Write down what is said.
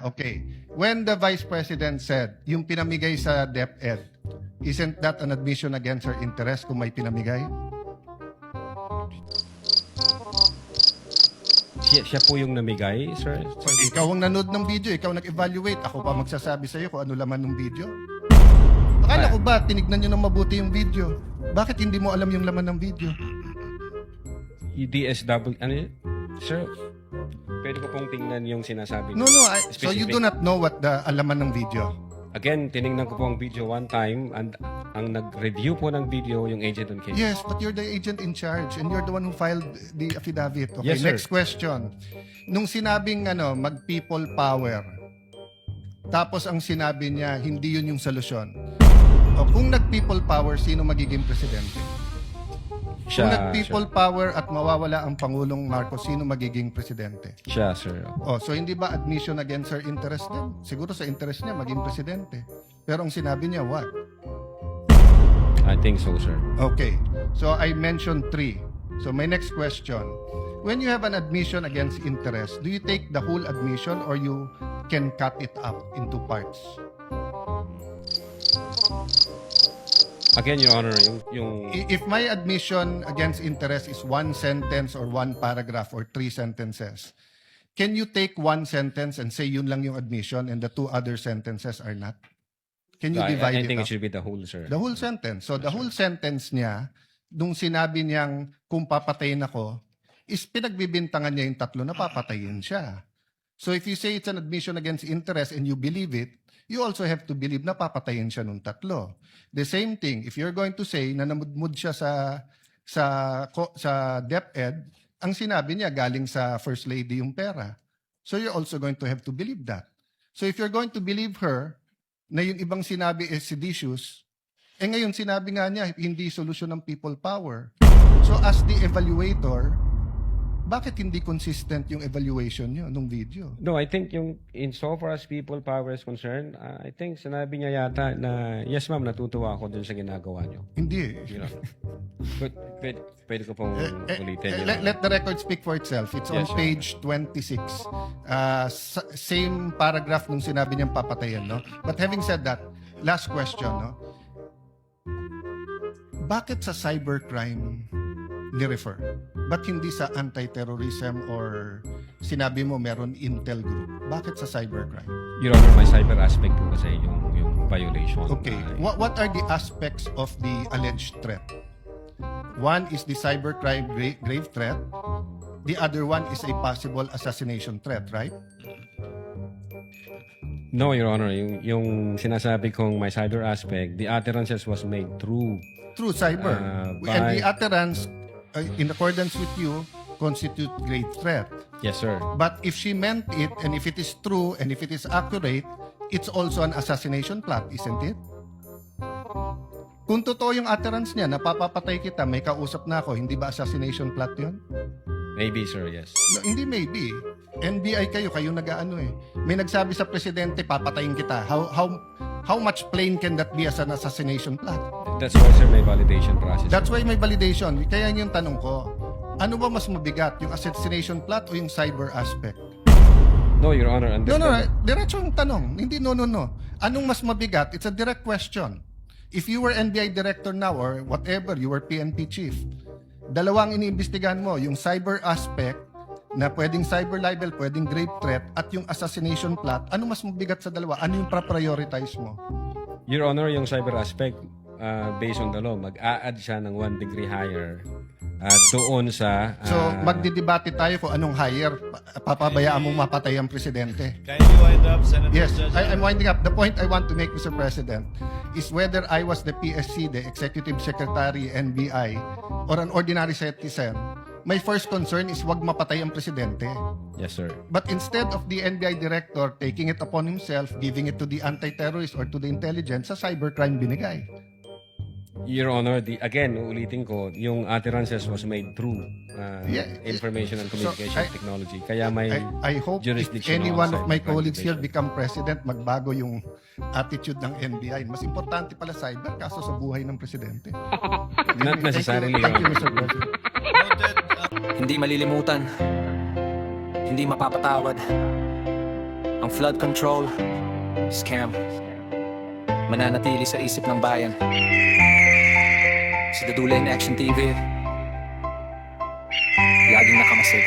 okay. When the Vice President said, yung pinamigay sa DepEd, isn't that an admission against her interest kung may pinamigay? Siya po yung namigay, sir? Ikaw ang nanood ng video, ikaw nag-evaluate. Ako pa magsasabi sa'yo kung ano laman ng video. Akala ko ba, tinignan nyo ng mabuti yung video? Bakit hindi mo alam yung laman ng video? DSW, ano yun? Sir, pwede ko pong tingnan yung sinasabi No, niyo. so you do not know what the alaman ng video? Again, tinignan ko po ang video one time and ang nag-review po ng video yung agent on case. Yes, but you're the agent in charge and you're the one who filed the affidavit. Okay, Yes, sir. next question. Nung sinabing mag-people power, tapos ang sinabi niya, hindi yun yung solusyon. O, kung nag-people power, sino magiging presidente? Kung nag-people power at mawawala ang Pangulong Marcos, sino magiging presidente? Siya, sir. Oh, so hindi ba admission against her interest din? Siguro sa interest niya maging presidente. Pero ang sinabi niya, what? I think so, sir. Okay. So I mentioned 3. So my next question. When you have an admission against interest, do you take the whole admission or you can cut it up into parts? Again, Your Honor, yung If my admission against interest is 1 sentence or 1 paragraph or 3 sentences, can you take 1 sentence and say yun lang yung admission and the 2 other sentences are not? Can you divide I it think up? it should be the whole, sir. The whole sentence. So the whole sentence niya, nung sinabi niyang kung papatayin ako, is pinagbibintangan niya yung 3 na papatayin siya. So if you say it's an admission against interest and you believe it, you also have to believe na papatayin siya nung 3. The same thing, if you're going to say na namudmud siya sa DepEd, ang sinabi niya galing sa First Lady yung pera. So you're also going to have to believe that. So if you're going to believe her, na yung ibang sinabi is seditious, ngayon sinabi nga niya, hindi solusyon ng people power. So as the evaluator, bakit hindi consistent yung evaluation niyo nung video? No, I think yung in so far as people power is concerned, I think sinabi niya yata na, yes ma'am, natutuwa ako dun sa ginagawa niyo. Hindi. You know? Pwede ko pong ulitin. Let the record speak for itself. It's on Yes, page 26. Same paragraph nung sinabi niyang papatayan, no? But having said that, last question, no? Bakit sa cybercrime ni-refer? Ba't hindi sa anti-terrorism or sinabi mo meron intel group? Bakit sa cybercrime? Your Honor, my cyber aspect po kasi yung violation. Okay. What are the aspects of the alleged threat? One is the cybercrime grave threat. The other one is a possible assassination threat, right? No, Your Honor, yung sinasabi kong my cyber aspect, the utterances was made through Through cyber. by- And the utterance, in accordance with you, constitute grave threat. Yes, sir. But if she meant it, and if it is true, and if it is accurate, it's also an assassination plot, isn't it? Kung totoo yung utterance niya, napapapatay kita, may kausap na ako, hindi ba assassination plot yun? Maybe, sir, yes. No, hindi maybe. NBI kayo nag-aano eh. May nagsabi sa presidente, papatayin kita. How much plain can that be as an assassination plot? That's why, sir, may validation process. That's why may validation. Kaya yun yung tanong ko. Ano ba mas mabigat, yung assassination plot o yung cyber aspect? No, Your Honor. No, diretso yung tanong. Hindi no. Anong mas mabigat? It's a direct question. If you were NBI director now or whatever, you were PNP chief, dalawang iniimbestigahan mo, yung cyber aspect na pwedeng cyber libel, pwedeng grave threat, at yung assassination plot, ano mas mabigat sa dalawa? Ano yung prioritize mo? Your Honor, yung cyber aspect, based on the law, mag-a-add siya ng 1 degree higher doon sa... So, magdidebate tayo kung anong higher, papabayaan mong mapatay ang presidente. Can you wind up, Senator? Yes, Judge? I'm winding up. The point I want to make, Mr. President, is whether I was the PSC, the Executive Secretary, NBI, or an ordinary citizen, my first concern is wag mapatay ang presidente. Yes, sir. But instead of the NBI director taking it upon himself, giving it to the anti-terrorist or to the intelligence, sa cybercrime binigay. Your Honor, again, uulitin ko, yung utterances was made through information and communication technology. Kaya may I hope if jurisdiction any on one of my cybercrime colleagues here division. become president, magbago yung attitude ng NBI. Mas importante pala cyber kaso sa buhay ng presidente. Not necessarily, Thank you, Your Mr. Honor. President. Noted. Hindi malilimutan, hindi mapapatawad ang flood control, scam, mananatili sa isip ng bayan. Sa Dadula in Action TV, laging nakamasid.